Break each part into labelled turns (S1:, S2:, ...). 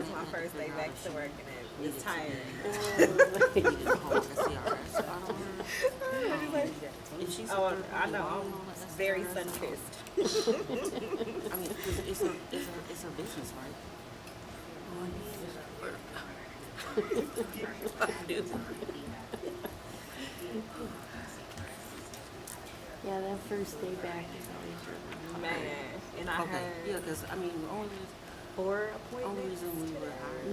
S1: was my first day back to work and it was tiring. Oh, I know. I'm very sun kissed.
S2: I mean, it's her business, right?
S3: Yeah, that first day back is always really
S1: Man, and I
S2: Okay, yeah,
S1: had
S2: because I mean, the
S1: 4
S2: only
S1: appointments
S2: reason we were hired,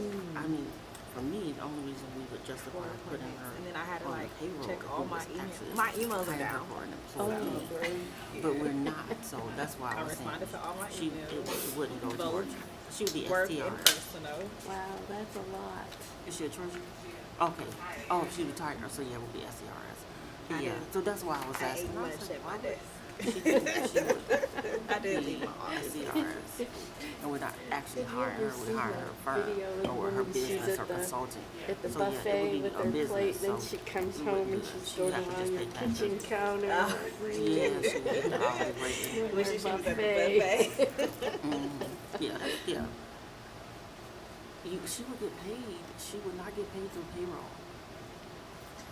S2: I mean, for me, the only reason we would justify putting her
S1: and then I had to
S2: on
S1: like
S2: the payroll
S1: check
S2: if
S1: all
S2: we
S1: my
S2: was
S1: emails.
S2: actually
S1: My emails are
S2: hiring her
S1: down.
S2: for an
S3: Oh,
S2: employee. But we're not, so that's why I
S1: I
S2: was saying
S1: responded to all my
S2: she
S1: emails.
S2: it wouldn't go
S1: Both
S2: towards. She would be
S1: work
S2: STR.
S1: and personal.
S3: wow, that's a lot.
S2: Is she a treasurer? Okay. Oh, she retired, so yeah, it would be SCRS. Yeah, so that's why I was
S1: I ate
S2: asking. I was
S1: lunch
S2: like,
S1: at my desk.
S2: she would
S1: I did
S2: be
S1: leave my office.
S2: SCRS. And we're not actually hiring her, we're hiring her firm
S3: Video of the
S2: or her
S3: woman she's
S2: business
S3: at
S2: or
S3: the-
S2: consulting.
S3: At the
S2: So, yeah, it
S3: buffet
S2: would be
S3: with
S2: a
S3: her
S2: business,
S3: plate, then
S2: so
S3: she comes
S2: you
S3: home
S2: wouldn't
S3: and
S2: do that.
S3: she's
S2: You
S3: going
S2: have to
S3: around
S2: just
S3: your
S2: pay taxes.
S3: kitchen counter.
S2: Yeah, she would get the hourly rate.
S1: Wish she was at the
S3: Buffet.
S1: buffet.
S2: Yeah. She would get paid. She would not get paid through payroll.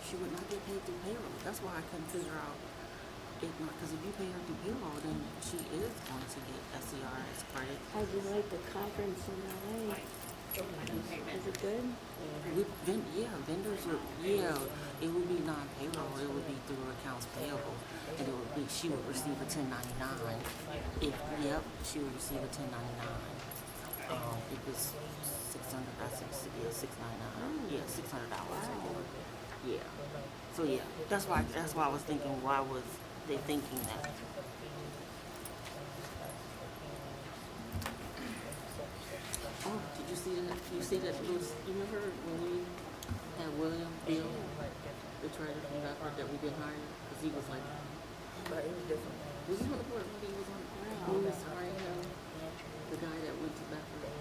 S2: She would not get paid through payroll. That's why I couldn't figure out if not, because if you pay her through payroll, then she is going to get SCRS credit.
S3: How'd you like the conference in LA? Is it good?
S2: Vendors would, it would be non-payroll. It would be through accounts payable, and it would be she would receive a 1099. She would receive a 1099. It was 600. I said, yeah, 699. Yeah, $600 or more. Yeah. So yeah, that's why I was thinking. Why was they thinking that? Oh, did you see that? You see that? You remember when we had William Bill, the treasurer from Bedford, that we didn't hire because he was like,
S1: But it was different.
S2: was he on the board? He was on the board. We was hiring him. The guy that went to Bedford.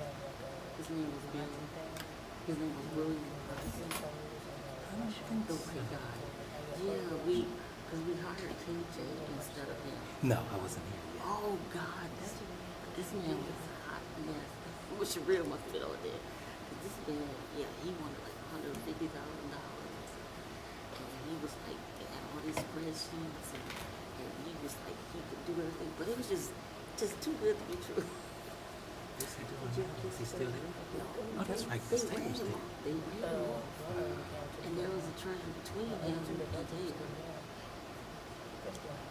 S2: His name was Bill. His name was William. The white guy. Yeah, because we hired KJ instead of him.
S4: No, I wasn't here yet.
S2: Oh God, this man was a hot mess. I wish the real must have been over there. 'Cause this man, he wanted like $150,000, and he was like, he had all these spreadsheets, and he was like, he could do everything, but it was just too good to be true.
S4: What's he doing? Is he still here?
S2: No,
S4: Oh, that's right.
S2: They
S4: This
S2: ran
S4: Taylor's
S2: him
S4: there.
S2: off. They ran him off. And there was a treasure between him and Taylor.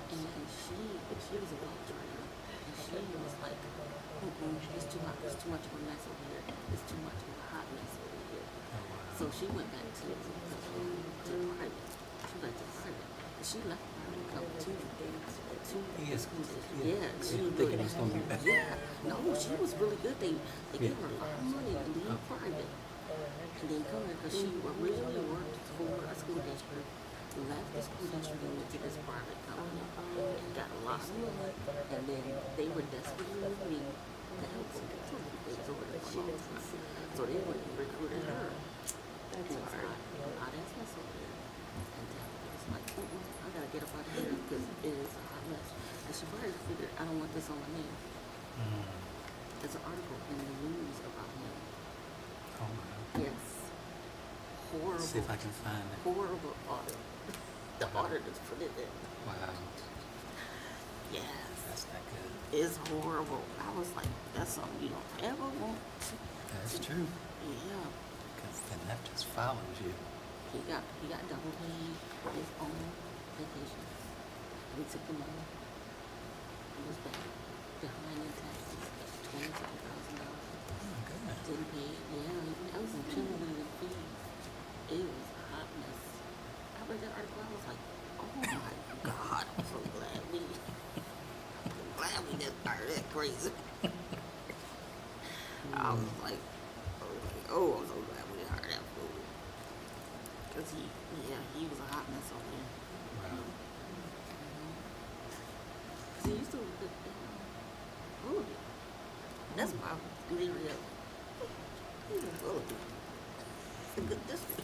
S2: And she was a bad treasure. And she was like, it's too much. It's too much of a mess over here. It's too much of a hot mess over here. So she went back to private. She went to private. And she left private to come to
S4: Yes.
S2: yeah, she was
S4: Thinking
S2: really,
S4: he's gonna be back.
S2: yeah, no, she was really good. They gave her a lot of money to leave private and then come here because she originally worked for a school district, left the school district and went to this private company and got a lot of money. And then they were desperately needing to help them get some of the things over there for a long time. So they went and recruited her.
S3: That's
S2: And it's
S3: hard.
S2: hot as mess over there. And Tabitha was like, I gotta get up out of here because it is a hot mess. And she probably figured, I don't want this on my name. There's an article in the news about him.
S4: Oh, wow.
S2: Yes. Horrible.
S4: See if I can find it.
S2: Horrible audit. The auditors put it in.
S4: Wow.
S2: Yes.
S4: That's not good.
S2: It's horrible. I was like, that's something you don't ever want.
S4: That's true.
S2: Yeah.
S4: Because then that just follows you.
S2: He got double paid his own vacation. We took the money. He was back behind in taxes, $27,000.
S4: Oh, my goodness.
S2: Didn't pay it. Yeah, that was accumulated fees. It was a hot mess. I read that article. I was like, oh my God, I'm so glad we just started that crazy. I was like, oh, I'm so glad we didn't hire that fool. Because he was a hot mess over there.
S4: Wow.
S2: He used to work at Bulletin. That's my good real. He was Bulletin. It's a good district.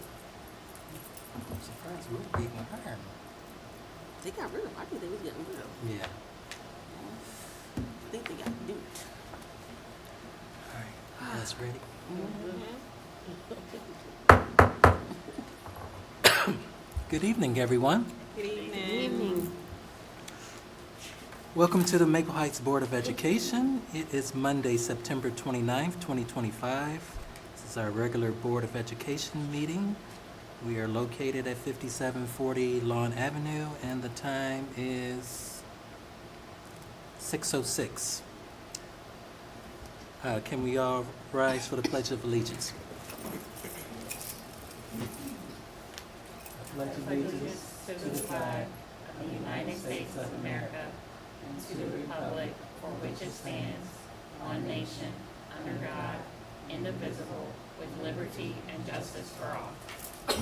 S4: I'm surprised we were beating the hiring.
S2: They got rid of him. I think they was getting rid of him.
S4: Yeah.
S2: I think they got duped.
S4: All right. That's ready. Good evening, everyone.
S1: Good
S3: Good
S1: evening.
S3: evening.
S4: Welcome to the Maple Heights Board of Education. It is Monday, September 29th, 2025. This is our regular Board of Education meeting. We are located at 5740 Lawn Avenue, and the time is 6:06. Can we all rise for the Pledge of Allegiance? I pledge allegiance
S5: to the flag of the United States of America and to the republic for which it stands, one nation, under God, indivisible, with liberty and justice for all.
S4: All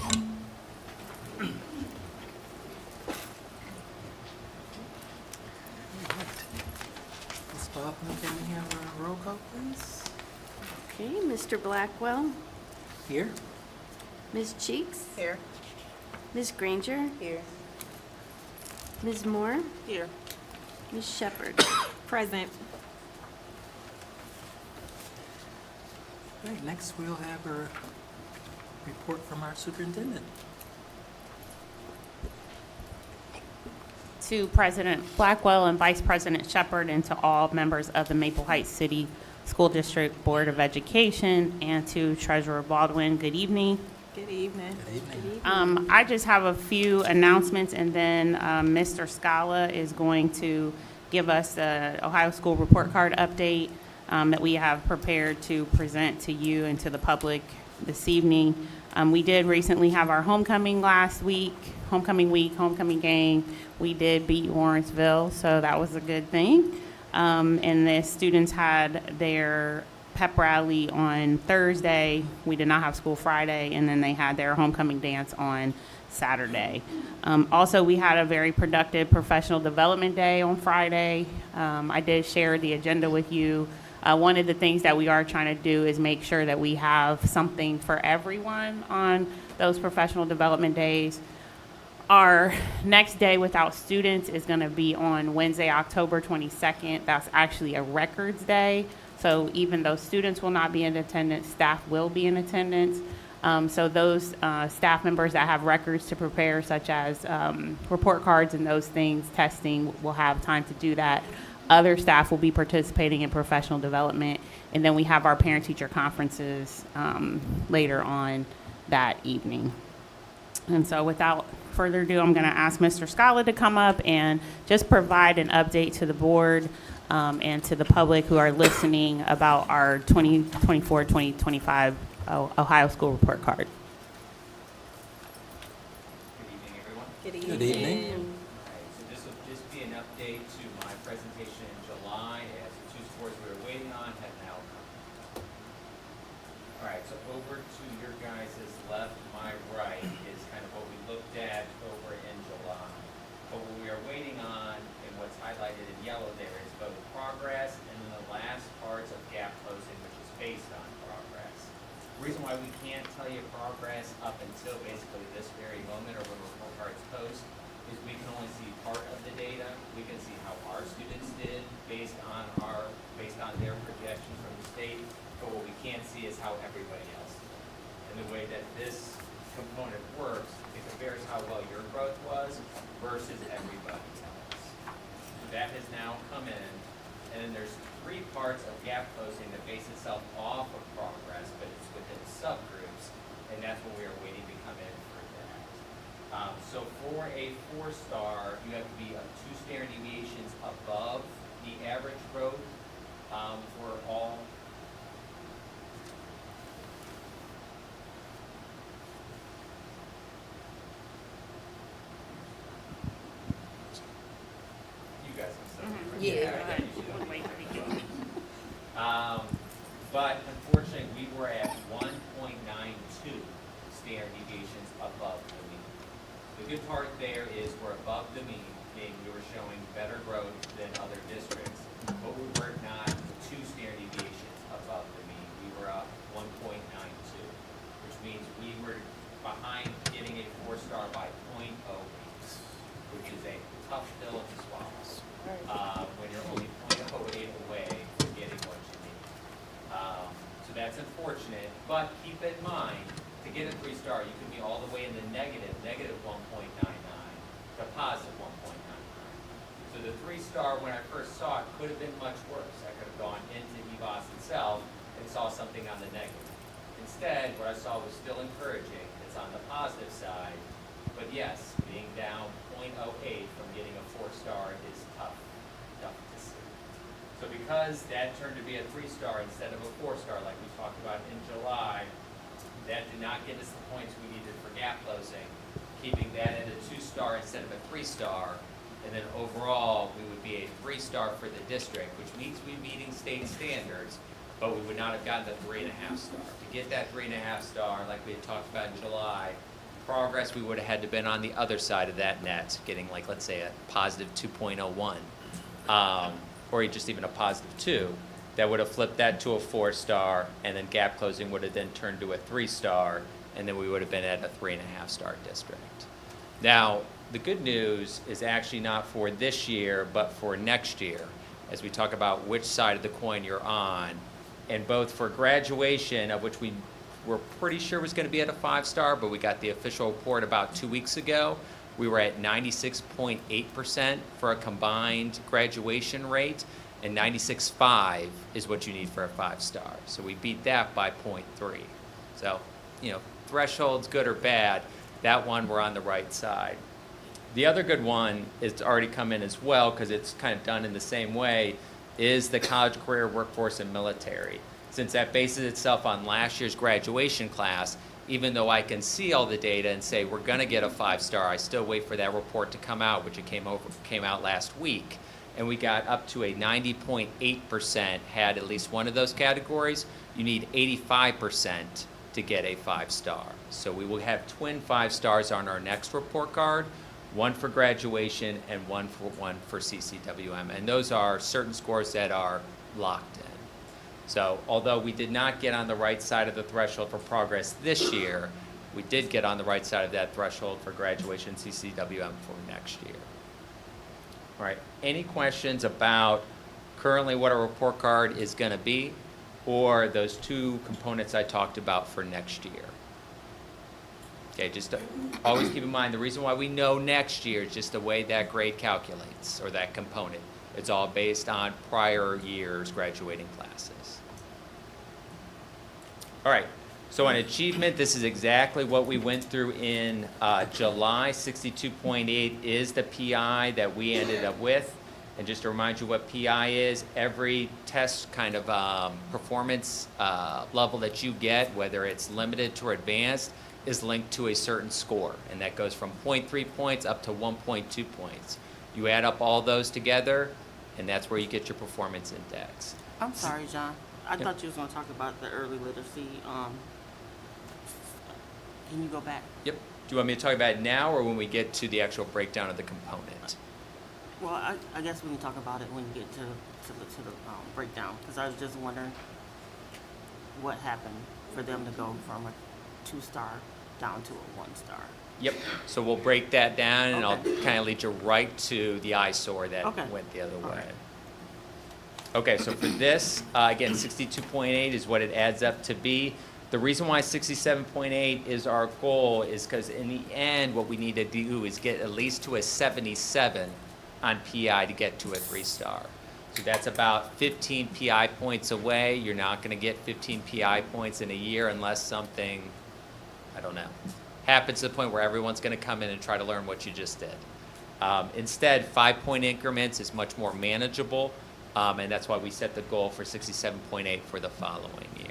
S4: right. Ms. Baughman, can we have a roll call, please?
S3: Okay, Mr. Blackwell,
S4: Here.
S3: Ms. Cheeks,
S1: Here.
S3: Ms. Granger,
S1: Here.
S3: Ms. Moore,
S1: Here.
S3: Ms. Shepherd.
S1: Present.
S4: All right, next we'll have a report from our superintendent.
S5: To President Blackwell and Vice President Shepherd, and to all members of the Maple Heights City School District Board of Education, and to Treasurer Baldwin, good evening.
S1: Good evening.
S4: Good evening.
S3: Good evening.
S5: I just have a few announcements, and then Mr. Scala is going to give us the Ohio School Report Card update that we have prepared to present to you and to the public this evening. We did recently have our homecoming week, homecoming game. We did beat Lawrenceville, so that was a good thing. And the students had their pep rally on Thursday. We did not have school Friday, and then they had their homecoming dance on Saturday. Also, we had a very productive professional development day on Friday. I did share the agenda with you. One of the things that we are trying to do is make sure that we have something for everyone on those professional development days. Our next day without students is going to be on Wednesday, October 22nd. That's actually a records day. So even though students will not be in attendance, staff will be in attendance. So those staff members that have records to prepare, such as report cards and those things, testing, will have time to do that. Other staff will be participating in professional development. And then we have our parent-teacher conferences later on that evening. And so without further ado, I'm going to ask Mr. Scala to come up and just provide an update to the board and to the public who are listening about our 2024-2025 Ohio School Report Card.
S6: Good evening, everyone.
S1: Good evening.
S4: Good evening.
S6: Alright, so this will just be an update to my presentation in July, as the two scores we were waiting on have now come. Alright, so over to your guys' left, my right, is kind of what we looked at over in July. But what we are waiting on, and what's highlighted in yellow there, is both progress and then the last parts of gap closing, which is based on progress. The reason why we can't tell you progress up until basically this very moment, or when report cards post, is we can only see part of the data. We can see how our students did based on their projections from the state, but what we can't see is how everybody else did. And the way that this component works, it compares how well your growth was versus everybody else. That has now come in, and then there's three parts of gap closing that base itself off of progress, but it's within subgroups, and that's what we are waiting to come in for that. So for a 4-star, you have to be 2 standard deviations above the average growth for all. You guys can still hear me.
S1: Yeah.
S6: Okay, you should. But unfortunately, we were at 1.92 standard deviations above the mean. The good part there is we're above the mean, meaning we were showing better growth than other districts, but we were not 2 standard deviations above the mean. We were up 1.92, which means we were behind getting a 4-star by 0.08, which is a tough pill to swallow when you're only 0.08 away from getting what you need. So that's unfortunate. all the way in the negative 1.99 to positive 1.99. So the 3-star, when I first saw it, could have been much worse. I could have gone into EBOS itself and saw something on the negative. Instead, what I saw was still encouraging. It's on the positive side, but yes, being down 0.08 from getting a 4-star is tough to see. So because that turned to be a 3-star instead of a 4-star, like we talked about in July, that did not get us the points we needed for gap closing, keeping that at a 2-star instead of a 3-star. And then overall, we would be a 3-star for the district, which means we're meeting state standards, but we would not have gotten the 3.5-star. To get that 3.5-star, like we had talked about in July, progress, we would have had to been on the other side of that net, getting like, let's say, a positive 2.01, or just even a positive 2. That would have flipped that to a 4-star, and then gap closing would have then turned to a 3-star, and then we would have been at a 3.5-star district. Now, the good news is actually not for this year, but for next year, as we talk about which side of the coin you're on. And both for graduation, of which we were pretty sure was going to be at a 5-star, but we got the official report about 2 weeks ago. We were at 96.8% for a combined graduation rate, and 96.5 is what you need for a 5-star. So we beat that by 0.3. So, thresholds, good or bad, that one we're on the right side. The other good one is already come in as well, because it's kind of done in the same way, is the college, career, workforce, and military. Since that bases itself on last year's graduation class, even though I can see all the data and say we're going to get a 5-star, I still wait for that report to come out, which it came out last week. And we got up to a 90.8% had at least one of those categories. You need 85% to get a 5-star. So we will have twin 5-stars on our next report card, one for graduation and one for CCWM. And those are certain scores that are locked in. So although we did not get on the right side of the threshold for progress this year, we did get on the right side of that threshold for graduation CCWM for next year. All right, any questions about currently what our report card is going to be, or those 2 components I talked about for next year? Okay, just always keep in mind the reason why we know next year is just the way that grade calculates, or that component. It's all based on prior year's graduating classes. All right, so on achievement, this is exactly what we went through in July. 62.8 is the PI that we ended up with. And just to remind you what PI is, every test kind of performance level that you get, whether it's limited or advanced, is linked to a certain score, and that goes from 0.3 points up to 1.2 points. You add up all those together, and that's where you get your performance index.
S2: I'm sorry, John. I
S6: Yep.
S2: thought you was going to talk about the early literacy. Can you go back?
S6: Yep. Do you want me to talk about it now, or when we get to the actual breakdown of the component?
S2: Well, I guess we can talk about it when you get to the breakdown, because I was just wondering what happened for them to go from a 2-star down to a 1-star.
S6: Yep. So we'll break that down, and
S2: Okay.
S6: I'll kind of lead you right to the eyesore that
S2: Okay.
S6: went the other
S2: All
S6: way.
S2: right.
S6: Okay, so for this, again, 62.8 is what it adds up to be. The reason why 67.8 is our goal is because in the end, what we need to do is get at least to a 77 on PI to get to a 3-star. So that's about 15 PI points away. You're not going to get 15 PI points in a year unless something, I don't know, happens to the point where everyone's going to come in and try to learn what you just did. Instead, 5-point increments is much more manageable, and that's why we set the goal for 67.8 for the following year.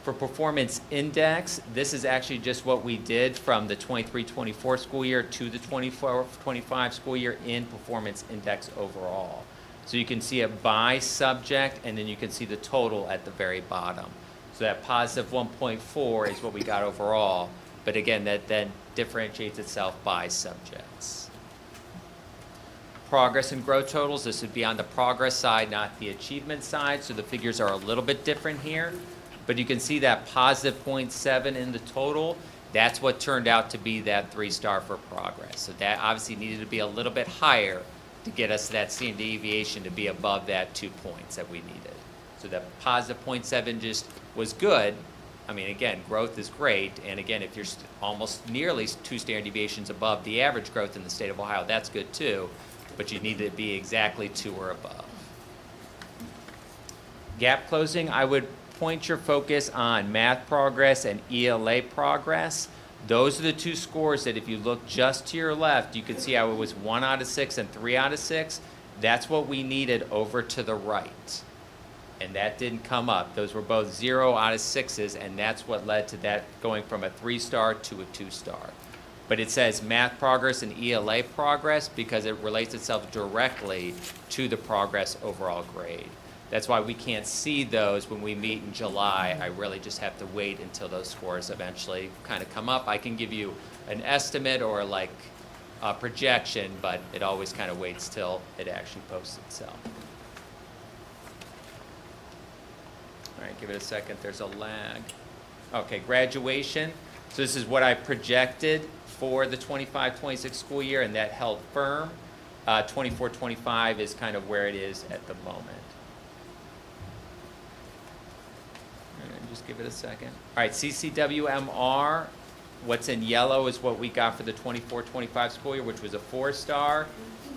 S6: For performance index, this is actually just what we did from the 23-24 school year to the 24-25 school year in performance index overall. So you can see it by subject, and then you can see the total at the very bottom. So that positive 1.4 is what we got overall, but again, that then differentiates itself by subjects. Progress and growth totals, this would be on the progress side, not the achievement side, so the figures are a little bit different here. But you can see that positive 0.7 in the total. That's what turned out to be that 3-star for progress. So that obviously needed to be a little bit higher to get us that standard deviation to be above that 2 points that we needed. So that positive 0.7 just was good, I mean, again, growth is great, and again, if you're almost nearly 2 standard deviations above the average growth in the state of Ohio, that's good too, but you need to be exactly 2 or above. Gap closing, I would point your focus on math progress and ELA progress. Those are the 2 scores that if you look just to your left, you can see how it was 1 out of 6 and 3 out of 6. That's what we needed over to the right. And that didn't come up. Those were both 0 out of 6s, and that's what led to that going from a 3-star to a 2-star. But it says math progress and ELA progress because it relates itself directly to the progress overall grade. That's why we can't see those when we meet in July. I really just have to wait until those scores eventually kind of come up. I can give you an estimate or like a projection, but it always kind of waits till it actually posts itself. All right, give it a second. There's a lag. Okay, graduation. So this is what I projected for the 25-26 school year, and that held firm. 24-25 is kind of where it is at the moment. And just give it a second. All right, CCWMR. What's in yellow is what we got for the 24-25 school year, which was a 4-star.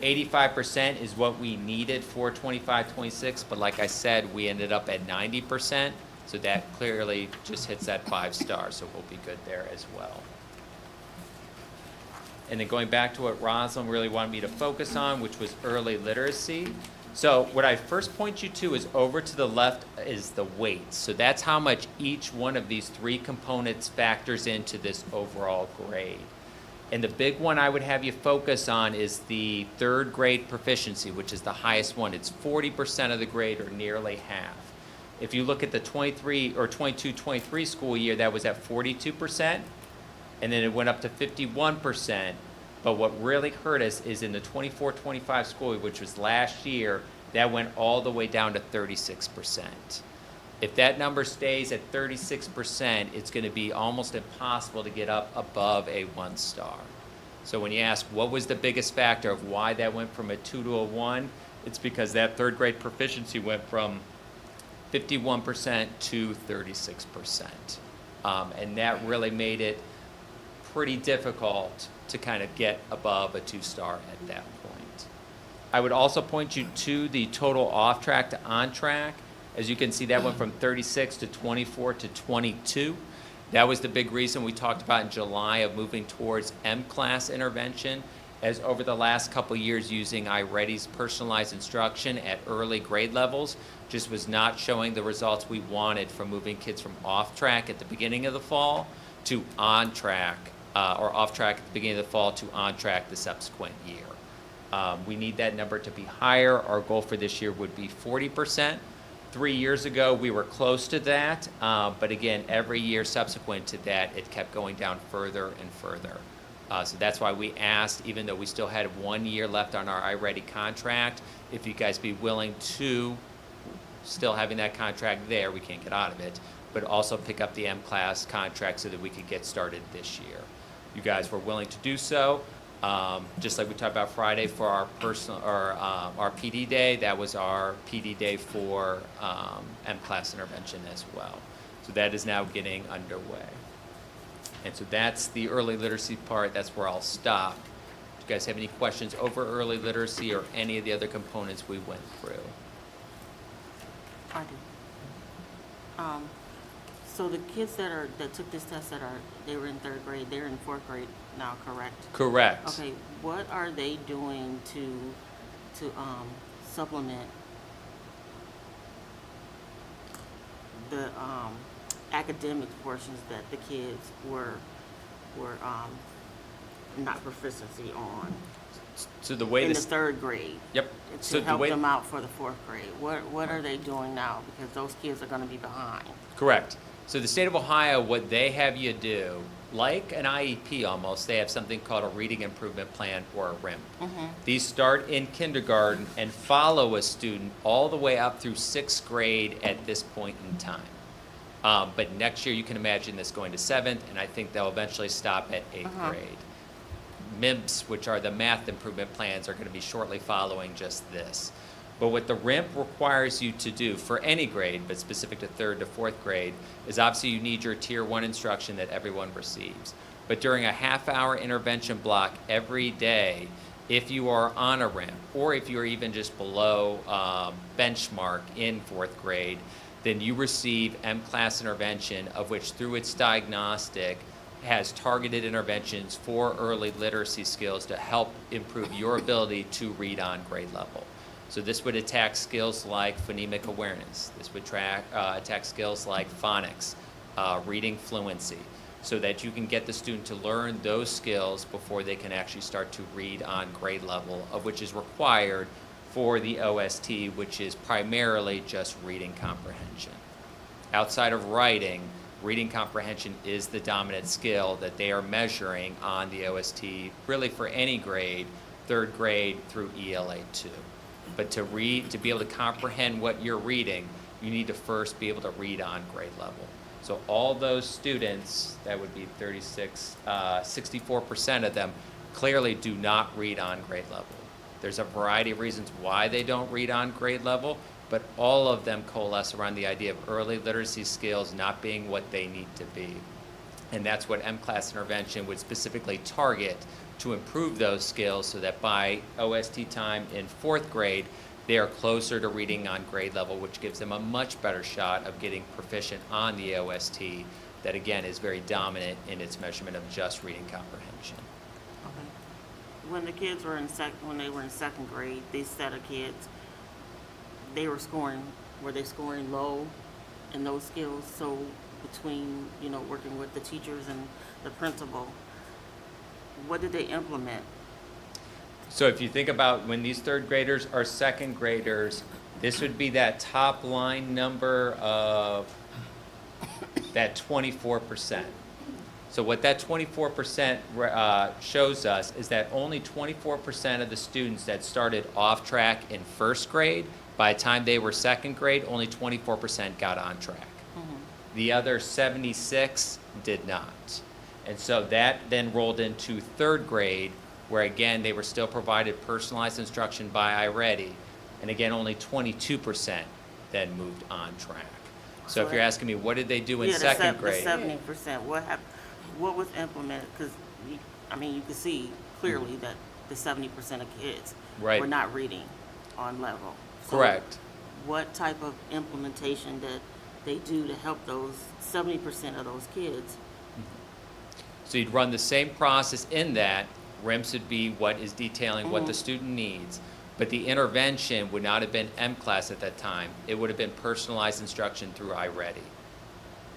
S6: 85% is what we needed for 25-26, but like I said, we ended up at 90%, so that clearly just hits that 5-star, so we'll be good there as well. And then going back to what Rosalind really wanted me to focus on, which was early literacy. So what I first point you to is over to the left is the weights. So that's how much each one of these 3 components factors into this overall grade. And the big one I would have you focus on is the 3rd grade proficiency, which is the highest one. It's 40% of the grade, or nearly half. If you look at the 23 or 22-23 school year, that was at 42%, and then it went up to 51%. But what really hurt us is in the 24-25 school year, which was last year, that went all the way down to 36%. If that number stays at 36%, it's going to be almost impossible to get up above a 1-star. So when you ask what was the biggest factor of why that went from a 2 to a 1, it's because that 3rd grade proficiency went from 51% to 36%. And that really made it pretty difficult to kind of get above a 2-star at that point. I would also point you to the total off track to on track. As you can see, that went from 36 to 24 to 22. That was the big reason we talked about in July of moving towards M-class intervention, as over the last couple years using iReady's personalized instruction at early grade levels just was not showing the results we wanted from moving kids from off track at the beginning of the fall to on track, or off track at the beginning of the fall to on track the subsequent year. We need that number to be higher. Our goal for this year would be 40%. 3 years ago, we were close to that, but again, every year subsequent to that, it kept going down further and further. So that's why we asked, even though we still had 1 year left on our iReady contract, if you guys be willing to, still having that contract there, we can't get out of it, but also pick up the M-class contract so that we could get started this year. You guys were willing to do so. Just like we talked about Friday for our personal or our PD day, that was our PD day for M-class intervention as well. So that is now getting underway. And so that's the early literacy part. That's where I'll stop. Do you guys have any questions over early literacy or any of the other components we went through?
S2: I do. So the kids that took this test they were in 3rd grade, they're in 4th grade now, correct?
S6: Correct.
S2: Okay, what are they doing to supplement the academic portions that the kids were not proficiency on
S6: So the way
S2: in the
S6: this,
S2: 3rd grade?
S6: yep.
S2: To
S6: So the
S2: help
S6: way,
S2: them out for the 4th grade. What are they doing now? Because those kids are going to be behind.
S6: correct. So the state of Ohio, what they have you do, like an IEP almost, they have something called a Reading Improvement Plan, or a RIM. These start in kindergarten and follow a student all the way up through 6th grade at this point in time. But next year, you can imagine this going to 7th, and I think they'll eventually stop at 8th grade. MIMPs, which are the math improvement plans, are going to be shortly following just this. But what the RIMP requires you to do for any grade, but specific to 3rd to 4th grade, is obviously you need your Tier 1 instruction that everyone receives. But during a half-hour intervention block every day, if you are on a RIMP, or if you're even just below benchmark in 4th grade, then you receive M-Class intervention, of which through its diagnostic has targeted interventions for early literacy skills to help improve your ability to read on grade level. So this would attack skills like phonemic awareness. This would attack skills like phonics, reading fluency, so that you can get the student to learn those skills before they can actually start to read on grade level, of which is required for the OST, which is primarily just reading comprehension. Outside of writing, reading comprehension is the dominant skill that they are measuring on the OST, really for any grade, 3rd grade through ELA 2. But to read, to be able to comprehend what you're reading, you need to first be able to read on grade level. So all those students, that would be 64% of them, clearly do not read on grade level. There's a variety of reasons why they don't read on grade level, but all of them coalesce around the idea of early literacy skills not being what they need to be. And that's what M-Class intervention would specifically target, to improve those skills so that by OST time in 4th grade, they are closer to reading on grade level, which gives them a much better shot of getting proficient on the OST that, again, is very dominant in its measurement of just reading comprehension.
S2: Okay. When the kids were when they were in 2nd grade, these set of kids, were they scoring low in those skills? So between, working with the teachers and the principal, what did they implement?
S6: So if you think about when these 3rd graders are 2nd graders, this would be that top line number of that 24%. So what that 24% shows us is that only 24% of the students that started off track in 1st grade, by the time they were 2nd grade, only 24% got on track. Mm-hmm. The other 76 did not. And so that then rolled into 3rd grade, where again, they were still provided personalized instruction by iReady. And again, only 22% then moved on track. So if you're asking me, what did they do in 2nd grade?
S2: The 70%, what was implemented? Because, you could see clearly that the 70% of kids were not reading on level. So
S6: Correct.
S2: what type of implementation did they do to help those 70% of those kids?
S6: So you'd run the same process in that. RIMS would be what is detailing what the student needs, but the intervention would not have been M-Class at that time. It would have been personalized instruction through iReady.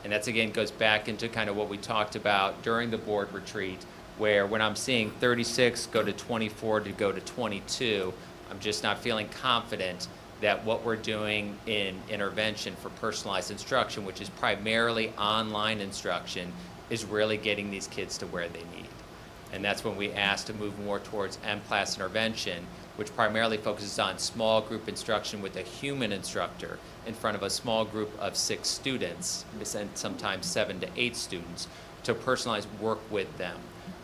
S6: And that's, again, goes back into kind of what we talked about during the board retreat, where when I'm seeing 36 go to 24 to go to 22, I'm just not feeling confident that what we're doing in intervention for personalized instruction, which is primarily online instruction, is really getting these kids to where they need. And that's when we asked to move more towards M-Class intervention, which primarily focuses on small group instruction with a human instructor in front of a small group of 6 students, and sometimes 7 to 8 students, to personalize work with them,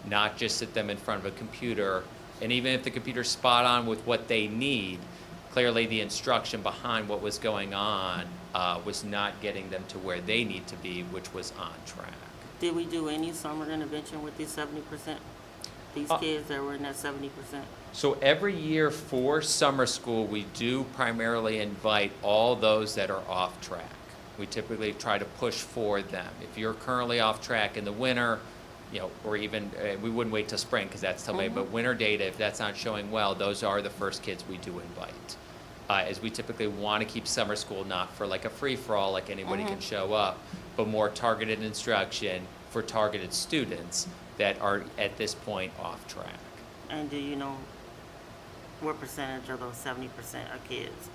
S6: not just sit them in front of a computer. And even if the computer's spot on with what they need, clearly the instruction behind what was going on was not getting them to where they need to be, which was on track.
S2: Did we do any summer intervention with these 70%? These kids that were in that 70%?
S6: So every year for summer school, we do primarily invite all those that are off track. We typically try to push for them. If you're currently off track in the winter, or even, we wouldn't wait till spring because that's till May, but winter data, if that's not showing well, those are the first kids we do invite. As we typically want to keep summer school not for like a free-for-all, like anybody can show up, but more targeted instruction for targeted students that are at this point off track.
S2: And do you know what percentage of those 70% are kids?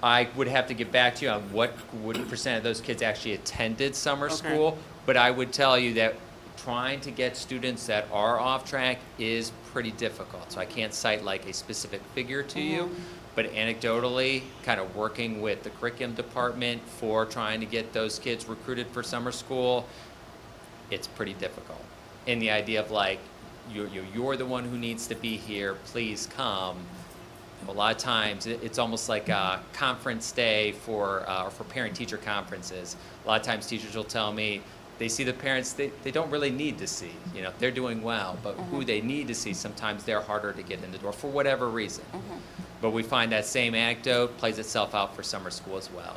S6: I would have to get back to you on what percent of those kids actually attended summer school, but I would tell you that trying to get students that are off track is pretty difficult. So I can't cite like a specific figure to you, but anecdotally, kind of working with the curriculum department for trying to get those kids recruited for summer school, it's pretty difficult. And the idea of like, you're the one who needs to be here, please come. A lot of times, it's almost like a conference day for parent-teacher conferences. A lot of times teachers will tell me they see the parents they don't really need to see. You know, they're doing well, but who they need to see, sometimes they're harder to get in the door for whatever reason. But we find that same anecdote plays itself out for summer school as well.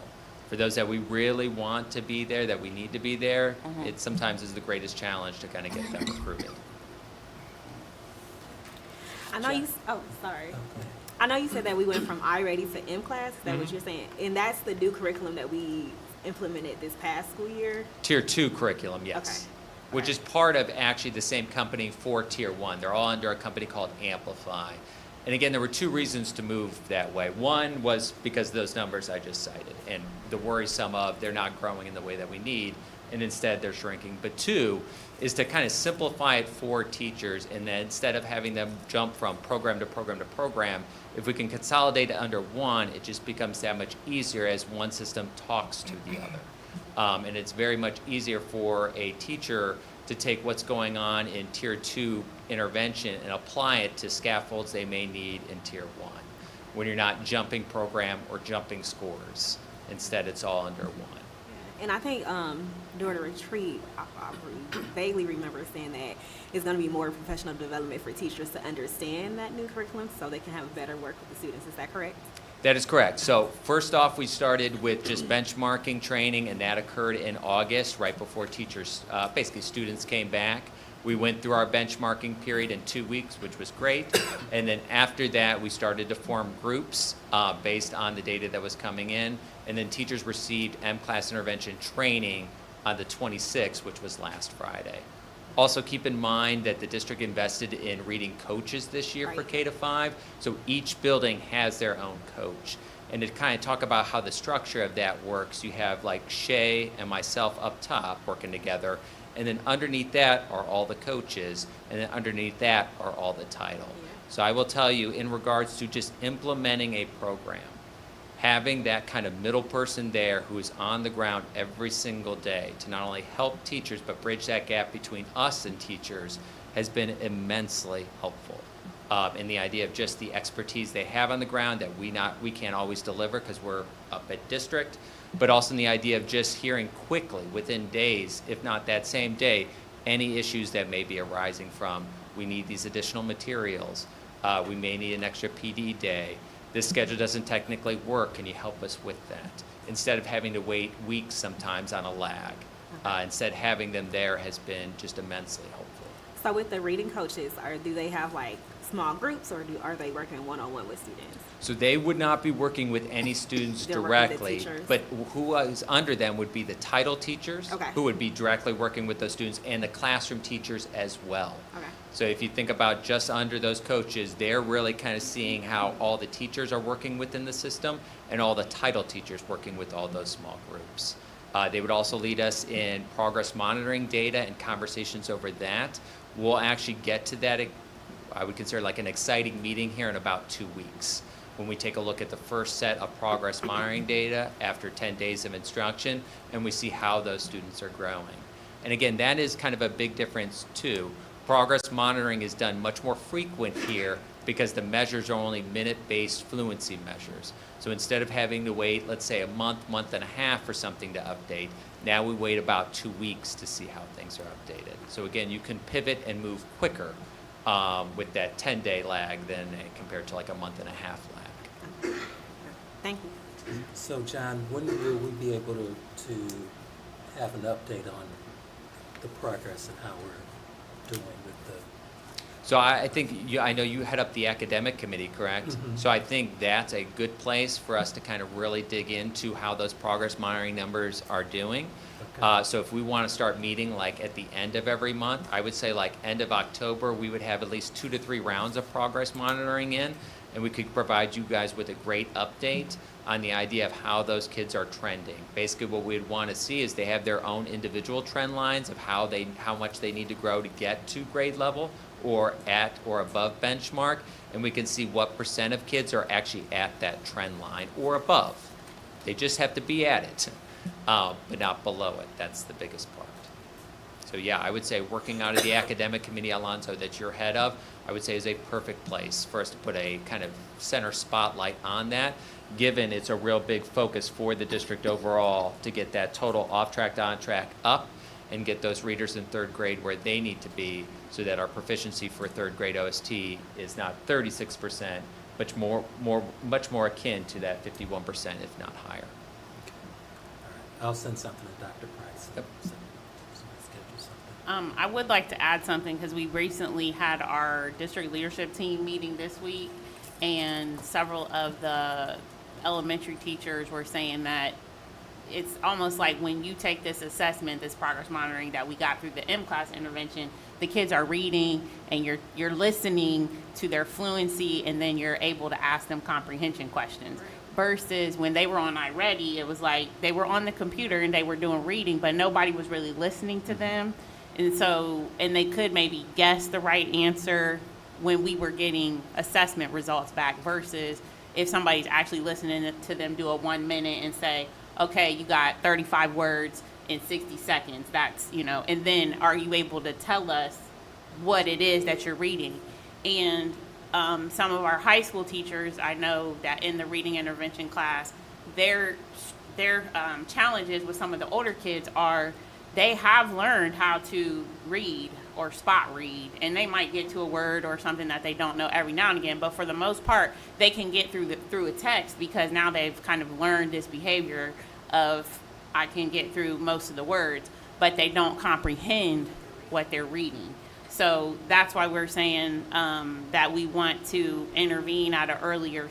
S6: For those that we really want to be there, that we need to be there, it sometimes is the greatest challenge to kind of get them recruited.
S1: I know you, oh, sorry. I know you said that we went from iReady to M-Class. Is that what you're saying? And that's the new curriculum that we implemented this past school year?
S6: Tier 2 curriculum, yes.
S1: Okay.
S6: Which is part of actually the same company for Tier 1. They're all under a company called Amplify. And again, there were two reasons to move that way. One was because of those numbers I just cited, and the worrisome of they're not growing in the way that we need, and instead they're shrinking. But two is to kind of simplify it for teachers, and then instead of having them jump from program to program to program, if we can consolidate it under one, it just becomes that much easier as one system talks to the other. And it's very much easier for a teacher to take what's going on in Tier 2 intervention and apply it to scaffolds they may need in Tier 1, when you're not jumping program or jumping scores. Instead, it's all under one.
S1: And I think during the retreat, I vaguely remember saying that it's going to be more professional development for teachers to understand that new curriculum so they can have a better work with the students. Is that correct?
S6: That is correct. So first off, we started with just benchmarking training, and that occurred in August, right before teachers, basically students came back. We went through our benchmarking period in 2 weeks, which was great. And then after that, we started to form groups based on the data that was coming in. And then teachers received M-Class intervention training on the 26th, which was last Friday. Also keep in mind that the district invested in reading coaches this year for
S1: Right.
S6: K-5, so each building has their own coach. And to kind of talk about how the structure of that works, you have like Shay and myself up top working together, and then underneath that are all the coaches, and then underneath that are all the title. So I will tell you, in regards to just implementing a program, having that kind of middle person there who is on the ground every single day to not only help teachers but bridge that gap between us and teachers has been immensely helpful. In the idea of just the expertise they have on the ground that we can't always deliver because we're up at district, but also in the idea of just hearing quickly within days, if not that same day, any issues that may be arising from, we need these additional materials, we may need an extra PD day, this schedule doesn't technically work, can you help us with that? Instead of having to wait weeks sometimes on a lag. Instead, having them there has been just immensely helpful.
S1: So with the reading coaches, do they have like small groups, or are they working one-on-one with students?
S6: So they would not be working with any students
S1: They're working with the
S6: directly,
S1: teachers.
S6: but who is under them would be the title teachers,
S1: Okay.
S6: who would be directly working with those students, and the classroom teachers as well.
S1: Okay.
S6: So if you think about just under those coaches, they're really kind of seeing how all the teachers are working within the system and all the title teachers working with all those small groups. They would also lead us in progress monitoring data and conversations over that. We'll actually get to that, I would consider like an exciting meeting here in about 2 weeks, when we take a look at the first set of progress monitoring data after 10 days of instruction, and we see how those students are growing. And again, that is kind of a big difference too. Progress monitoring is done much more frequent here because the measures are only minute-based fluency measures. So instead of having to wait, let's say a month, month and a half for something to update, now we wait about 2 weeks to see how things are updated. So again, you can pivot and move quicker with that 10-day lag than compared to like a month and a half lag.
S1: Thank you.
S4: So John, when will we be able to have an update on the progress and how we're doing with
S6: So I think, I know you head up the academic committee, correct?
S4: Mhm.
S6: So I think that's a good place for us to kind of really dig into how those progress monitoring numbers are doing.
S4: Okay.
S6: So if we want to start meeting like at the end of every month, I would say like end of October, we would have at least 2 to 3 rounds of progress monitoring in, and we could provide you guys with a great update on the idea of how those kids are trending. Basically what we'd want to see is they have their own individual trend lines of how much they need to grow to get to grade level or at or above benchmark, and we can see what % of kids are actually at that trend line or above. They just have to be at it, but not below it. That's the biggest part. So yeah, I would say working out of the academic committee, Alonso, that you're head of, I would say is a perfect place for us to put a kind of center spotlight on that, given it's a real big focus for the district overall to get that total off track to on track up and get those readers in third grade where they need to be so that our proficiency for third grade OST is not 36%, but much more akin to that 51%, if not higher.
S4: I'll send something to Dr. Price.
S6: Yep.
S4: Schedule something.
S5: I would like to add something because we recently had our district leadership team meeting this week, and several of the elementary teachers were saying that it's almost like when you take this assessment, this progress monitoring that we got through the M-Class intervention, the kids are reading and you're listening to their fluency, and then you're able to ask them comprehension questions. Versus when they were on iReady, it was like they were on the computer and they were doing reading, but nobody was really listening to them. And they could maybe guess the right answer when we were getting assessment results back, versus if somebody's actually listening to them do a 1 minute and say, okay, you got 35 words in 60 seconds. That's, and then are you able to tell us what it is that you're reading? And some of our high school teachers, I know that in the reading intervention class, their challenges with some of the older kids are they have learned how to read or spot read, and they might get to a word or something that they don't know every now and again, but for the most part, they can get through a text because now they've kind of learned this behavior of I can get through most of the words, but they don't comprehend what they're reading. So that's why we're saying that we want to intervene at an earlier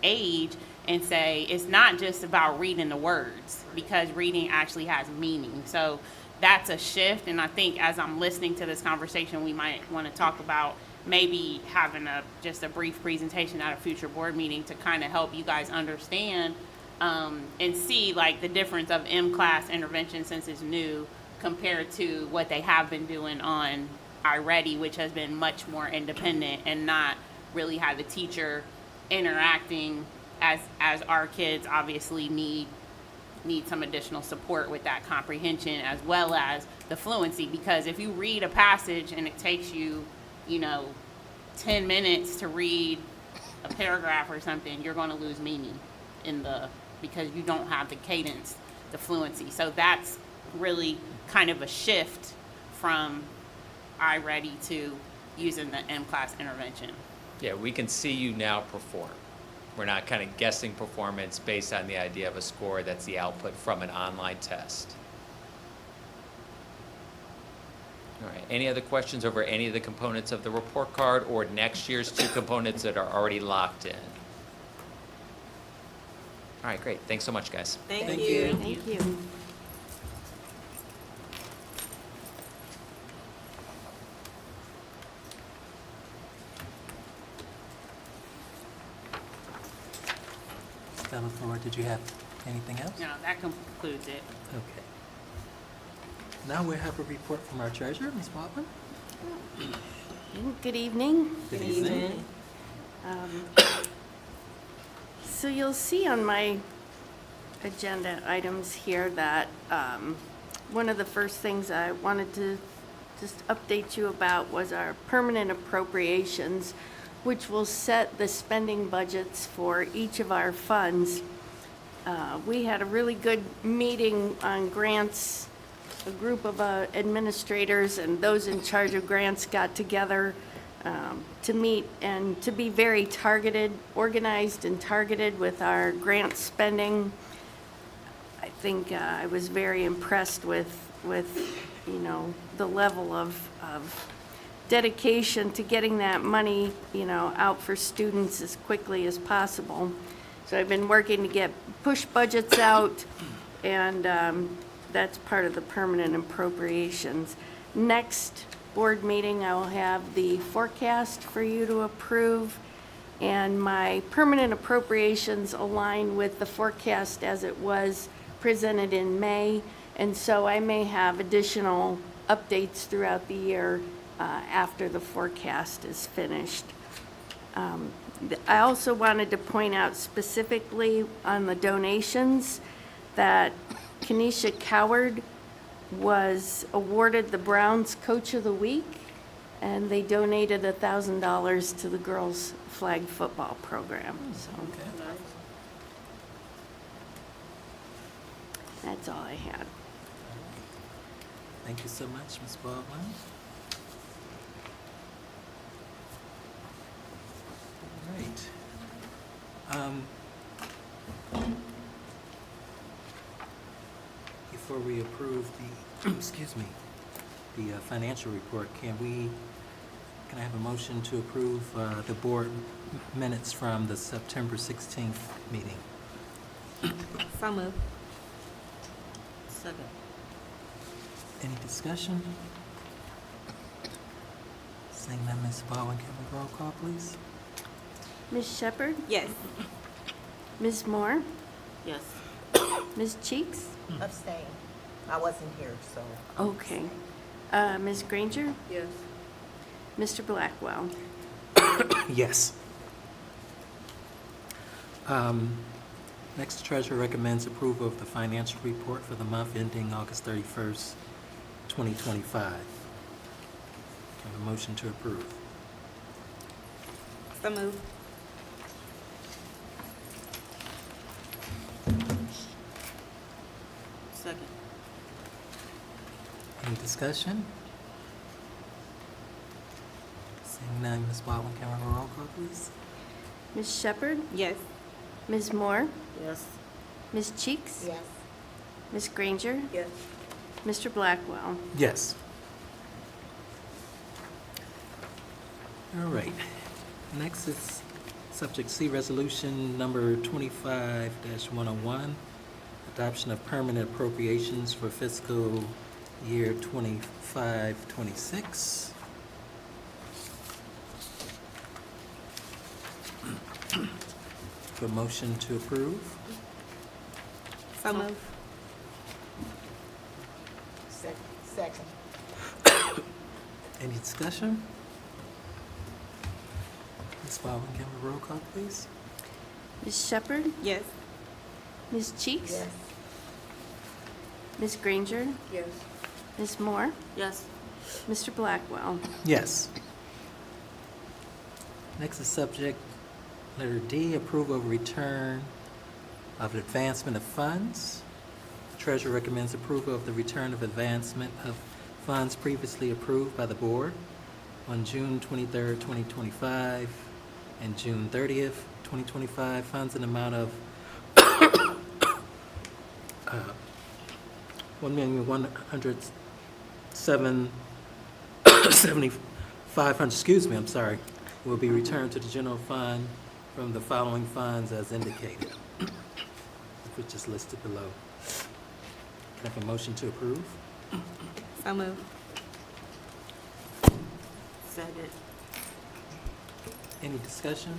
S5: age and say it's not just about reading the words, because reading actually has meaning. So that's a shift, and I think as I'm listening to this conversation, we might want to talk about maybe having just a brief presentation at a future board meeting to kind of help you guys understand and see like the difference of M-Class intervention since it's new compared to what they have been doing on iReady, which has been much more independent and not really had the teacher interacting as our kids obviously need some additional support with that comprehension as well as the fluency. Because if you read a passage and it takes you, 10 minutes to read a paragraph or something, you're going to lose meaning because you don't have the cadence, the fluency. So that's really kind of a shift from iReady to using the M-Class intervention.
S6: Yeah, we can see you now perform. We're not kind of guessing performance based on the idea of a score that's the output from an online test. All right, any other questions over any of the components of the report card or next year's 2 components that are already locked in? All right, great. Thanks so much, guys.
S1: Thank you.
S3: Thank you.
S4: Stella Flora, did you have anything else?
S5: No, that concludes it.
S4: Okay. Now we have a report from our treasurer, Ms. Waldman.
S3: Good evening.
S4: Good evening.
S3: So you'll see on my agenda items here that one of the first things I wanted to just update you about was our permanent appropriations, which will set the spending budgets for each of our funds. We had a really good meeting on grants. A group of administrators and those in charge of grants got together to meet and to be very targeted, organized and targeted with our grant spending. I think I was very impressed with the level of dedication to getting that money, out for students as quickly as possible. So I've been working to push budgets out, and that's part of the permanent appropriations. Next board meeting, I will have the forecast for you to approve, and my permanent appropriations align with the forecast as it was presented in May, and so I may have additional updates throughout the year after the forecast is finished. I also wanted to point out specifically on the donations that Kenesha Coward was awarded the Browns Coach of the Week, and they donated $1,000 to the girls' flag football program. So
S4: Okay.
S3: that's all I had.
S4: Thank you so much, Ms. Baldwin. All right. Before we approve the, excuse me, the financial report, can I have a motion to approve the board minutes from the September 16th meeting?
S1: So moved.
S2: Second.
S4: Any discussion? Seeing none, Ms. Baldwin, can we roll call, please?
S3: Ms. Shepherd?
S1: Yes.
S3: Ms. Moore?
S2: Yes.
S3: Ms. Cheeks?
S7: Abstain. I wasn't here, so.
S3: Okay. Ms. Granger?
S7: Yes.
S3: Mr. Blackwell?
S4: Yes. Next, the treasurer recommends approval of the financial report for the month ending August 31st, 2025. Can I have a motion to approve?
S1: So moved.
S2: Second.
S4: Any discussion? Seeing none, Ms. Baldwin, can we have a roll call, please?
S3: Ms. Shepherd?
S1: Yes.
S3: Ms. Moore?
S2: Yes.
S3: Ms. Cheeks?
S7: Yes.
S3: Ms. Granger?
S7: Yes.
S3: Mr. Blackwell?
S4: Yes. All right. Next is subject C, resolution number 25-101, adoption of permanent appropriations for fiscal year 25-26. For motion to approve.
S1: So moved.
S7: Second.
S4: Any discussion? Ms. Baldwin, can we roll call, please?
S3: Ms. Shepherd?
S1: Yes.
S3: Ms. Cheeks?
S7: Yes.
S3: Ms. Granger?
S7: Yes.
S3: Ms. Moore?
S2: Yes.
S3: Mr. Blackwell?
S4: Yes. Next is subject letter D, approval of return of advancement of funds. Treasurer recommends approval of the return of advancement of funds previously approved by the board on June 23rd, 2025 and June 30th, 2025. Funds in amount of $1,107,750, excuse me, I'm sorry, will be returned to the general fund from the following funds as indicated, which is listed below. Can I have a motion to approve?
S1: So moved.
S2: Second.
S4: Any discussion?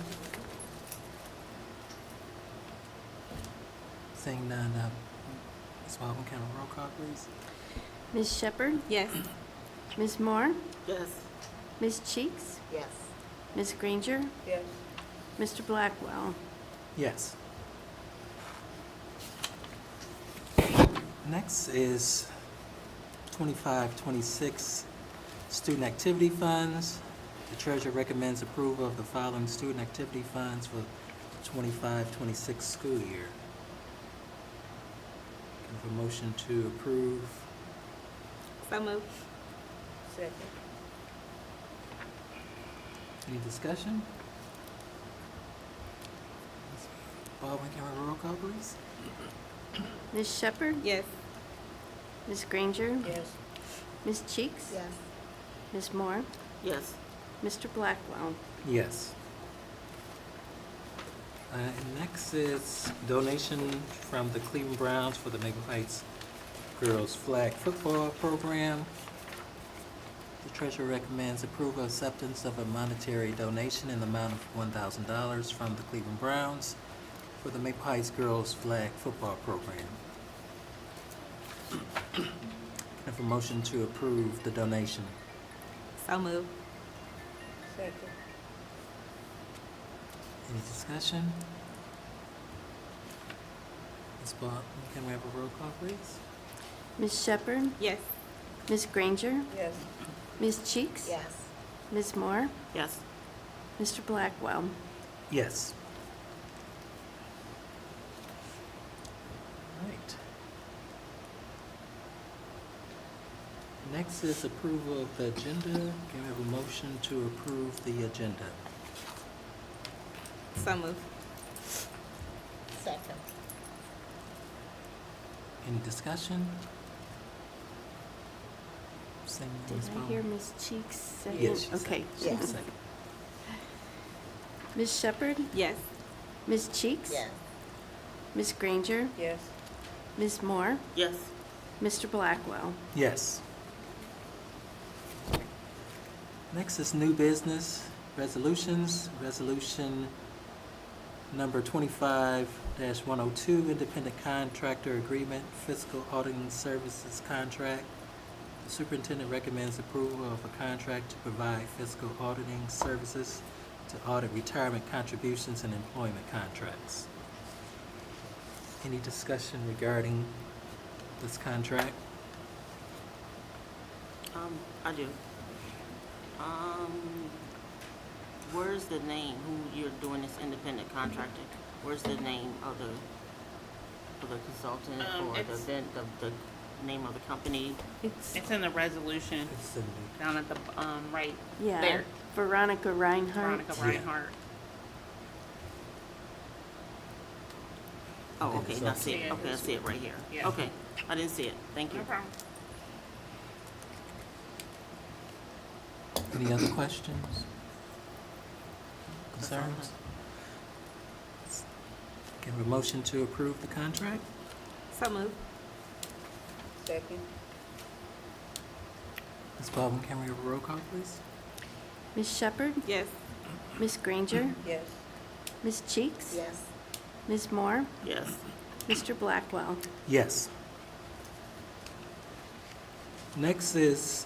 S4: Seeing none, Ms. Baldwin, can we roll call, please?
S3: Ms. Shepherd?
S1: Yes.
S3: Ms. Moore?
S2: Yes.
S3: Ms. Cheeks?
S7: Yes.
S3: Ms. Granger?
S7: Yes.
S3: Mr. Blackwell?
S4: Yes. Next is 25-26 student activity funds. The treasurer recommends approval of the following student activity funds for the 25-26 school year. Can I have a motion to approve?
S1: So moved.
S7: Second.
S4: Any discussion? Ms. Baldwin, can we roll call, please?
S3: Ms. Shepherd?
S1: Yes.
S3: Ms. Granger?
S7: Yes.
S3: Ms. Cheeks?
S7: Yes.
S3: Ms. Moore?
S2: Yes.
S3: Mr. Blackwell?
S4: Yes. And next is donation from the Cleveland Browns for the Maple Heights Girls Flag Football Program. The treasurer recommends approval acceptance of a monetary donation in the amount of $1,000 from the Cleveland Browns for the Maple Heights Girls Flag Football Program. Can I have a motion to approve the donation?
S1: So moved.
S7: Second.
S4: Any discussion? Ms. Baldwin, can we have a roll call, please?
S3: Ms. Shepherd,
S1: Yes.
S3: Ms. Granger,
S7: Yes.
S3: Ms. Cheeks,
S7: Yes.
S3: Ms. Moore,
S2: Yes.
S3: Mr. Blackwell.
S4: Yes. Right. Next is approval of the agenda. Can we have a motion to approve the agenda?
S1: So moved.
S7: Second.
S4: Any discussion? Seeing none,
S3: Did
S4: Ms.
S3: I
S4: Bowman?
S3: hear Ms. Cheeks second?
S4: Yes, she
S3: Okay.
S7: Yes.
S4: Second.
S3: Ms. Shepherd,
S1: Yes.
S3: Ms. Cheeks,
S7: Yes.
S3: Ms. Granger,
S7: Yes.
S3: Ms. Moore,
S2: Yes.
S3: Mr. Blackwell.
S4: Yes. Next is new business resolutions. Resolution number 25-102, independent contractor agreement, fiscal auditing services contract. The superintendent recommends approval of a contract to provide fiscal auditing services to audit retirement contributions and employment contracts. Any discussion regarding this contract?
S2: I do. Where's the name, who you're doing this independent contracting? Where's the name of the consultant or
S5: it's-
S2: the name of the company?
S5: It's in the resolution
S4: It's in the-
S5: down at the, right
S3: Yeah,
S5: there.
S3: Veronica Reinhardt.
S5: Veronica
S4: Yeah.
S5: Reinhardt.
S2: Oh,
S4: I think
S2: okay,
S4: it's
S2: I
S4: up
S2: see
S5: there.
S2: it. Okay, I see it right here.
S5: Yeah.
S2: Okay, I didn't see it. Thank you.
S5: No problem.
S4: Any other questions?
S2: That's all I have.
S4: Concerns? Can we have a motion to approve the contract?
S1: So moved.
S7: Second.
S4: Ms. Baldwin, can we have a roll call, please?
S3: Ms. Shepherd,
S1: Yes.
S3: Ms. Granger,
S7: Yes.
S3: Ms. Cheeks,
S7: Yes.
S3: Ms. Moore,
S2: Yes.
S3: Mr. Blackwell.
S4: Yes. Next is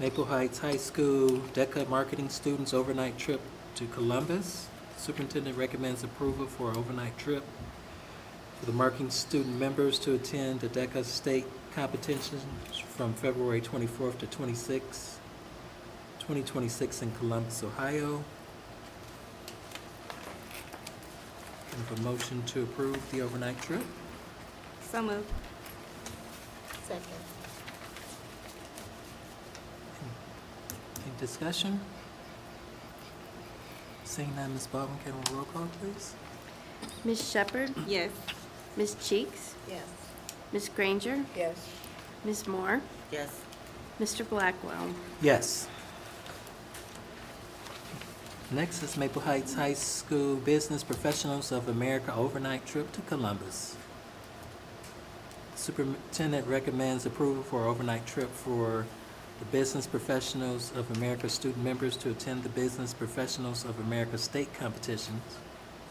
S4: Maple Heights High School DECA marketing students overnight trip to Columbus. Superintendent recommends approval for an overnight trip for the marketing student members to attend the DECA state competitions from February 24th to 26th, 2026 in Columbus, Ohio. Can I have a motion to approve the overnight trip?
S1: So moved.
S7: Second.
S4: Any discussion? Seeing none, Ms. Baldwin, can we have a roll call, please?
S3: Ms. Shepherd,
S1: Yes.
S3: Ms. Cheeks,
S7: Yes.
S3: Ms. Granger,
S7: Yes.
S3: Ms. Moore,
S2: Yes.
S3: Mr. Blackwell.
S4: Yes. Next is Maple Heights High School Business Professionals of America overnight trip to Columbus. Superintendent recommends approval for overnight trip for the Business Professionals of America student members to attend the Business Professionals of America state competitions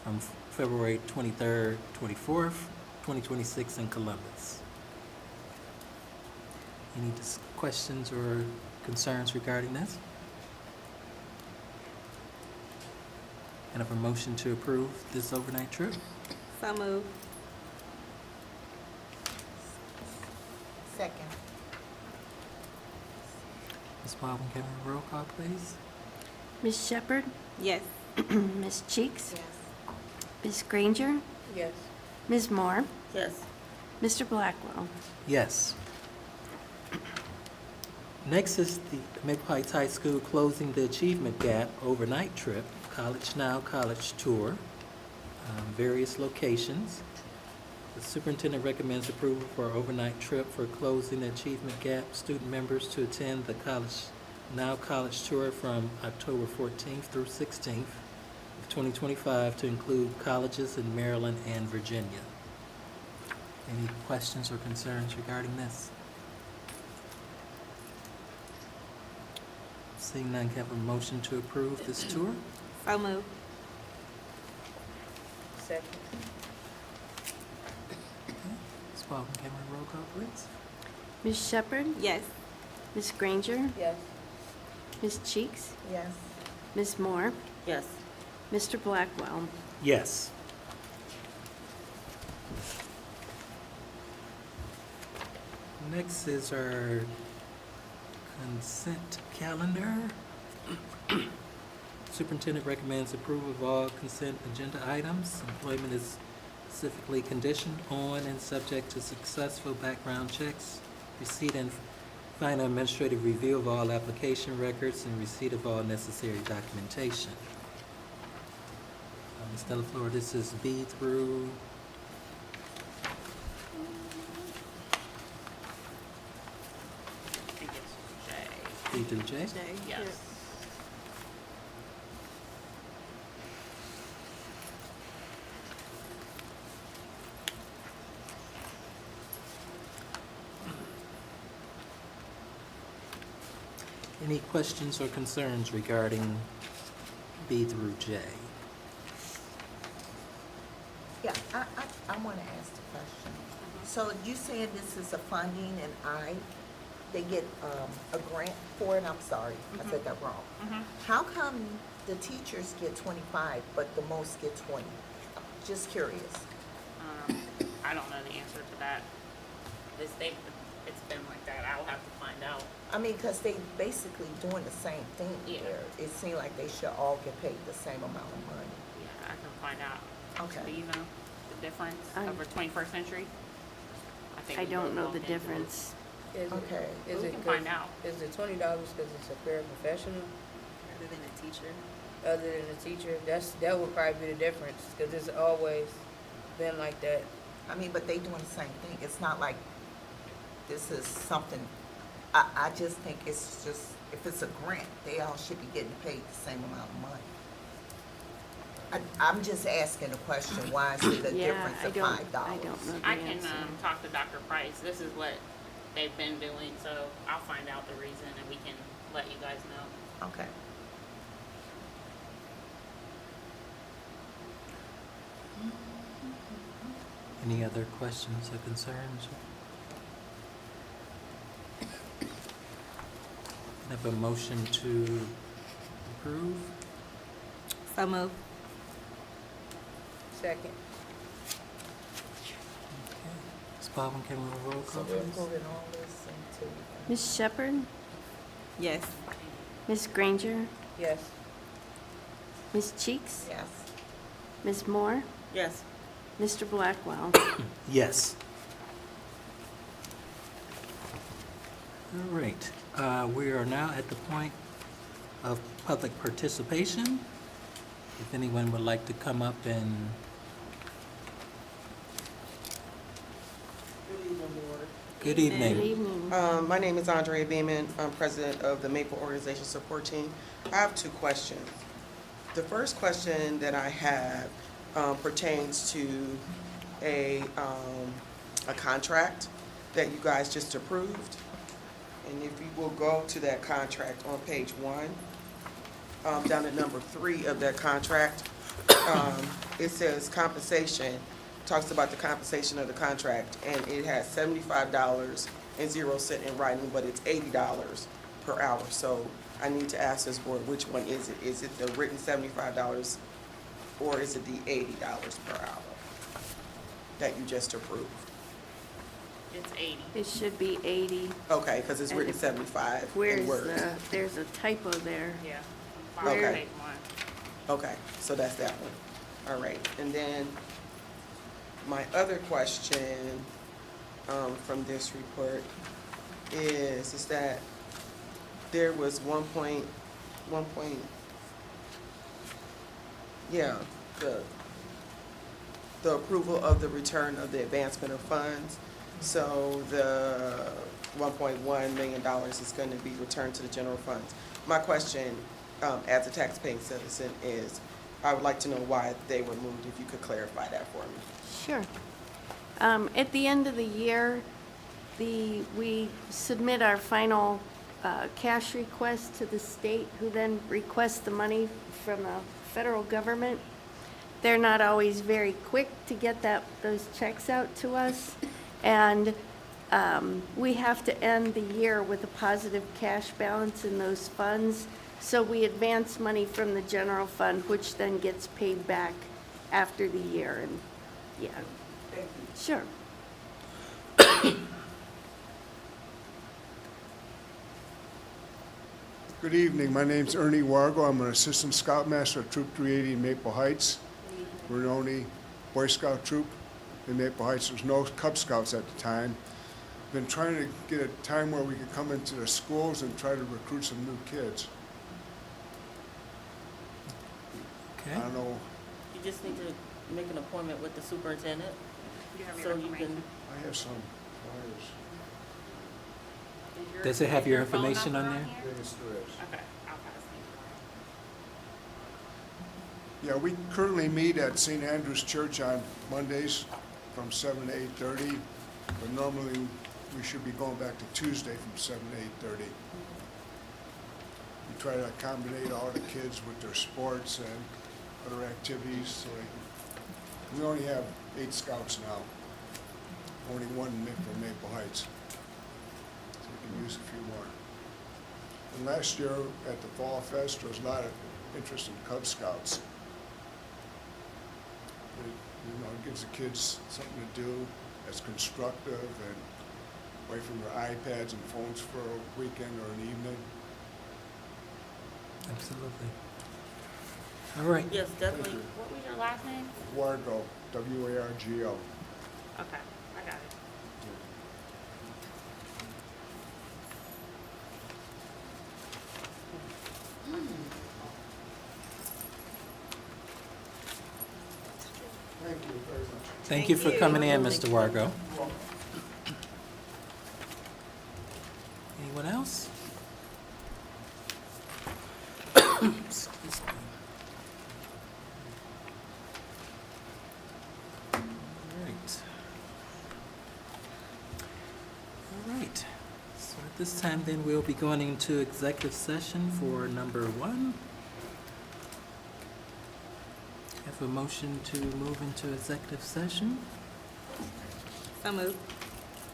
S4: from February 23rd, 24th, 2026 in Columbus. Any questions or concerns regarding this? Can I have a motion to approve this overnight trip?
S1: So moved.
S7: Second.
S4: Ms. Baldwin, can we have a roll call, please?
S3: Ms. Shepherd,
S1: Yes.
S3: Ms. Cheeks,
S7: Yes.
S3: Ms. Granger,
S7: Yes.
S3: Ms. Moore,
S2: Yes.
S3: Mr. Blackwell.
S4: Yes. Next is the Maple Heights High School Closing the Achievement Gap overnight trip, College Now College Tour, various locations. The superintendent recommends approval for an overnight trip for Closing the Achievement Gap student members to attend the College Now College Tour from October 14th through 16th of 2025 to include colleges in Maryland and Virginia. Any questions or concerns regarding this? Seeing none, can I have a motion to approve this tour?
S1: So moved.
S7: Second.
S4: Ms. Baldwin, can we have a roll call, please?
S3: Ms. Shepherd,
S1: Yes.
S3: Ms. Granger,
S7: Yes.
S3: Ms. Cheeks,
S7: Yes.
S3: Ms. Moore,
S2: Yes.
S3: Mr. Blackwell.
S4: Yes. Next is our consent calendar. Superintendent recommends approval of all consent agenda items. Employment is specifically conditioned on and subject to successful background checks, receipt and final administrative review of all application records, and receipt of all necessary documentation. Ms. Delafleur, this is B through,
S5: I think it's J.
S4: B through J?
S5: Yes.
S4: Any questions or concerns regarding B through J?
S7: Yeah, I want to ask the question. So you saying this is a funding and they get a grant for it? I'm sorry, I said that wrong. How come the teachers get 25, but the most get 20? Just curious.
S5: I don't know the answer to that. It's been like that. I'll have to find out.
S7: I mean, because they basically doing the same thing
S5: Yeah.
S7: there. It seems like they should all get paid the same amount of money.
S5: Yeah, I can find out. Do
S7: Okay.
S5: you know the difference
S3: I'm-
S5: over 21st century? think
S3: I
S5: we
S3: don't
S5: both
S3: know
S5: walked
S3: the
S5: into it.
S3: difference.
S7: Okay.
S5: We can find out.
S8: Is it $20 because it's a paraprofessional
S1: Other than a teacher.
S8: other than a teacher? That would probably be the difference because it's always been like that.
S7: I mean, but they doing the same thing. It's not like this is something, I just think it's just, if it's a grant, they all should be getting paid the same amount of money. I'm just asking a question, why is it a
S3: Yeah,
S7: difference
S3: I
S7: of
S3: don't,
S7: $5?
S3: I don't know the
S5: I can
S3: answer.
S5: talk to Dr. Price. This is what they've been doing, so I'll find out the reason and we can let you guys know.
S7: Okay.
S4: Any other questions or concerns? Have a motion to approve?
S1: So move.
S8: Second.
S4: Ms. Baldwin, can we have a roll
S7: So
S4: call,
S7: we're
S4: please?
S7: moving all this into.
S3: Ms. Shepherd,
S1: Yes.
S3: Ms. Granger,
S8: Yes.
S3: Ms. Cheeks,
S7: Yes.
S3: Ms. Moore,
S5: Yes.
S3: Mr. Blackwell.
S4: Yes. All right, we are now at the point of public participation. If anyone would like to come up and,
S9: Good evening, Board.
S4: good
S3: Good
S4: evening.
S3: evening.
S9: My name is Andrea Beeman. I'm president of the Maple Organization Support Team. I have two questions. The first question that I have pertains to a contract that you guys just approved. And if you will go to that contract on page 1, down to number 3 of that contract, it says compensation, talks about the compensation of the contract, and it has $75.00 in writing, but it's $80 per hour. So I need to ask this board, which one is it? Is it the written $75 or is it the $80 per hour that you just approved?
S5: It's 80.
S3: It should be 80.
S9: Okay, because it's
S3: And
S9: written
S3: if-
S9: 75 in
S3: Where's
S9: words.
S3: there's a typo there.
S5: Yeah.
S9: Okay.
S5: Page one.
S9: Okay, so that's that one. All right, and then my other question from this report is that there was the approval of the return of the advancement of funds. So the $1.1 million is going to be returned to the general funds. My question, as a taxpaying citizen, is I would like to know why they were moved, if you could clarify that for me.
S3: Sure. At the end of the year, we submit our final cash request to the state, who then requests the money from the federal government. They're not always very quick to get those checks out to us, and we have to end the year with a positive cash balance in those funds. So we advance money from the general fund, which then gets paid back after the year, and, yeah.
S9: Thank you.
S3: Sure.
S10: Good evening. My name's Ernie Wargo. I'm an Assistant Scoutmaster at Troop 380 in Maple Heights. We're the only Boy Scout troop in Maple Heights. There's no Cub Scouts at the time. Been trying to get a time where we could come into the schools and try to recruit some new kids.
S4: Okay.
S10: I don't know,
S2: You just need to make an appointment with the superintendent, so you can,
S10: I have some flyers.
S4: Does it have your information on there?
S10: Yes, there is.
S5: Okay, I'll pass it.
S10: Yeah, we currently meet at St. Andrew's Church on Mondays from 7 to 8:30, but normally we should be going back to Tuesday from 7 to 8:30. We try to accommodate all the kids with their sports and other activities, so we only have 8 scouts now, only one from Maple Heights, so we can use a few more. And last year at the Fall Fest, there was a lot of interest in Cub Scouts. It gives the kids something to do that's constructive and away from their iPads and phones for a weekend or an evening.
S4: Absolutely. All right.
S2: yes, definitely.
S5: What was your last name?
S10: Wargo, W-A-R-G-O.
S5: Okay, I got it.
S10: Thank you very much.
S4: Thank you for coming in, Mr. Wargo. Anyone else? Excuse me. All right. So at this time, then, we'll be going into executive session for number 1. Have a motion to move into executive session?
S1: So moved.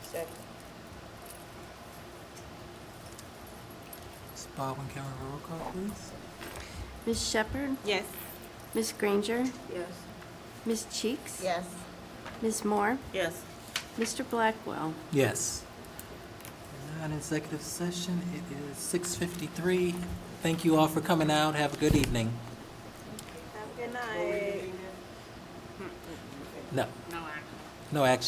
S8: Second.
S4: Ms. Baldwin, can we roll call, please?
S3: Ms. Shepherd,
S1: Yes.
S3: Ms. Granger,
S8: Yes.
S3: Ms. Cheeks,
S7: Yes.
S3: Ms. Moore,
S2: Yes.
S3: Mr. Blackwell.
S4: Yes. We're now in executive session. It is 6:53. Thank you all for coming out. Have a good evening.
S1: Have a good night.
S4: No,
S5: No action.
S4: no action.